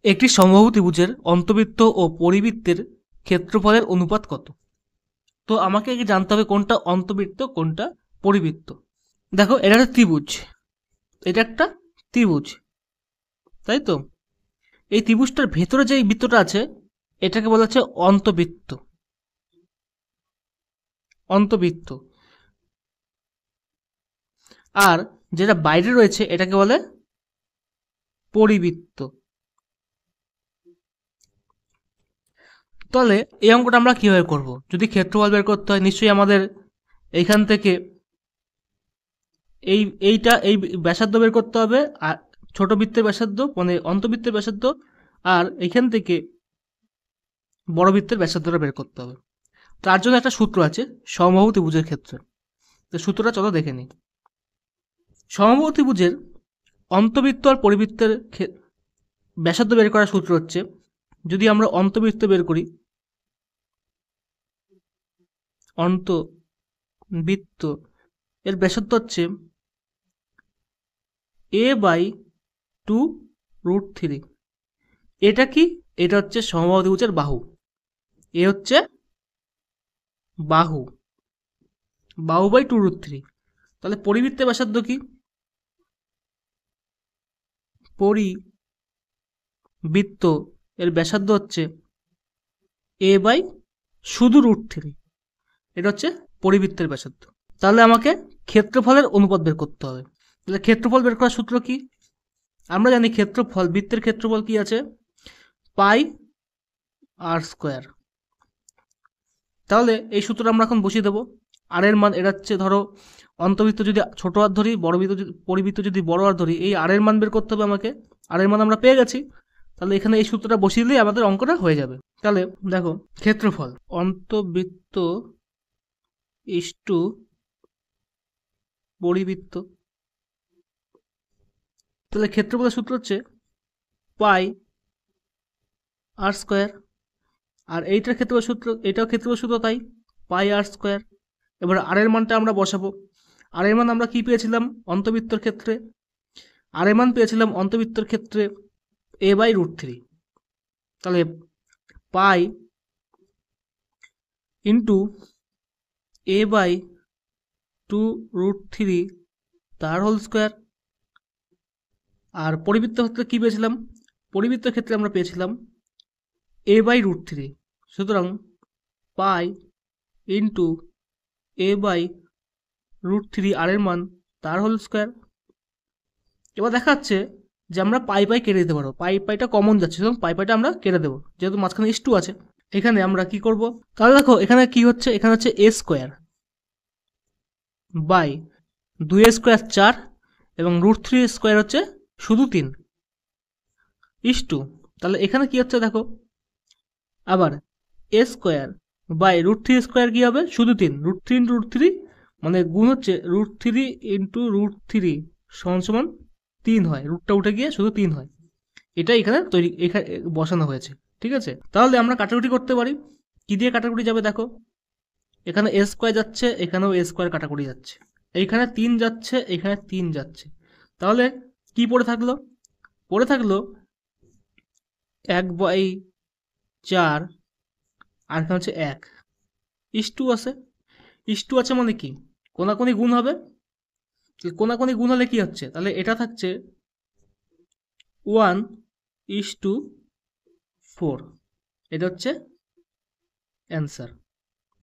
একটি সমবাহু ত্রিভুজের অন্তবৃত্ত ও পরিবৃত্তের ক্ষেত্রফলের অনুপাত কত? তো আমাকে আগে জানতে হবে কোনটা অন্তবৃত্ত কোনটা পরিবৃত্ত। দেখো এটা একটা ত্রিভুজ, এটা একটা ত্রিভুজ, তাই তো? এই ত্রিভুজটার ভেতরে যে বৃত্তটা আছে এটাকে বলা হচ্ছে অন্তবৃত্ত। অন্তবৃত্ত। আর যেটা বাইরে রয়েছে এটাকে বলে পরিবৃত্ত। তাহলে এই অঙ্কটা আমরা কিভাবে করব? যদি ক্ষেত্রফল বের করতে হয় নিশ্চয়ই আমাদের এইখান থেকে এই ব্যাসার্ধ বের করতে হবে, আর ছোট বৃত্তের ব্যাসার্ধ মানে অন্তবৃত্তের ব্যাসার্ধ, আর এইখান থেকে বড় বৃত্তের ব্যাসার্ধটা বের করতে হবে। তার জন্য একটা সূত্র আছে সমবাহু ত্রিভুজের ক্ষেত্রে। তো সূত্রটা চলো দেখে নিই। সমবাহু ত্রিভুজের অন্তবৃত্ত আর পরিবৃত্তের ব্যাসার্ধ বের করার সূত্র হচ্ছে, যদি আমরা অন্তবৃত্ত বের করি, অন্তবৃত্ত এর ব্যাসার্ধ হচ্ছে a/2√3। এটা কি? এটা হচ্ছে সমবাহু ত্রিভুজের বাহু। এ হচ্ছে বাহু, বাহু/2√3। তাহলে পরিবৃত্তের ব্যাসার্ধ কি? পরিবৃত্ত এর ব্যাসার্ধ হচ্ছে a/√3। এটা হচ্ছে পরিবৃত্তের ব্যাসার্ধ। তাহলে আমাকে ক্ষেত্রফলের অনুপাত বের করতে হবে। তাহলে ক্ষেত্রফল বের করার সূত্র কি? আমরা জানি ক্ষেত্রফল, বৃত্তের ক্ষেত্রফল কি আছে? πr²। তাহলে এই সূত্রটা আমরা এখন বসিয়ে দেবো। আর এর মান, এটা হচ্ছে ধরো অন্তবৃত্ত যদি ছোট আর ধরি, পরিবৃত্ত যদি বড় আর ধরি, এই আর এর মান বের করতে হবে আমাকে। আর এর মান আমরা পেয়ে গেছি। তাহলে এখানে এই সূত্রটা বসিয়ে দিলেই আমাদের অঙ্কটা হয়ে যাবে। তাহলে দেখো, ক্ষেত্রফল অন্তবৃত্ত ইস্টু পরিবৃত্ত। তাহলে ক্ষেত্রফলের সূত্র হচ্ছে πr²। আর এইটার ক্ষেত্রফল সূত্র, এটাও ক্ষেত্রফল সূত্র তাই, πr²। এবার আর এর মানটা আমরা বসাবো। আর এর মান আমরা কি পেয়েছিলাম অন্তবৃত্তর ক্ষেত্রে? আর এর মান পেয়েছিলাম অন্তবৃত্তর ক্ষেত্রে a/√3। তাহলে পাই ইন্টু a/2√3 তার হোল স্কোয়ার। আর পরিবৃত্তের ক্ষেত্রে কি পেয়েছিলাম? পরিবৃত্তের ক্ষেত্রে আমরা পেয়েছিলাম a/√3। সুতরাং পাই ইন্টু a/√3 আর এর মান তার হোল স্কোয়ার। এবার দেখা যাচ্ছে যে আমরা পাই কেটে দিতে পারবো, পাইটা কমন যাচ্ছে, সুতরাং পাইটা আমরা কেটে দেবো, যেহেতু মাঝখানে ইস টু আছে। এখানে আমরা কি করব? তাহলে দেখো এখানে কি হচ্ছে, এখানে হচ্ছে a² বাই 2a² 4 এবং √3² হচ্ছে শুধু 3 ইস টু। তাহলে এখানে কি হচ্ছে দেখো, আবার a² বাই √3² কি হবে? শুধু 3, √3 মানে গুণ হচ্ছে √3 সমান 3 হয়, রুটটা উঠে গিয়ে শুধু 3 হয়। এটা এখানে তৈরি, এখানে বসানো হয়েছে। ঠিক আছে, তাহলে আমরা কাটাকুটি করতে পারি। কি দিয়ে কাটাকুটি যাবে দেখো, এখানে a² যাচ্ছে, এখানেও a² কাটাকুটি যাচ্ছে, এইখানে 3 যাচ্ছে, এখানে 3 যাচ্ছে। তাহলে কি পড়ে থাকলো? পড়ে থাকলো 1/4, আর এখানে হচ্ছে 1 ইস টু আছে। ইস টু আছে মানে কি? কোনাকুনি গুণ হবে। কোনাকুনি গুণ হলে কি হচ্ছে? তাহলে এটা থাকছে 1:4। এটা হচ্ছে অ্যান্সার।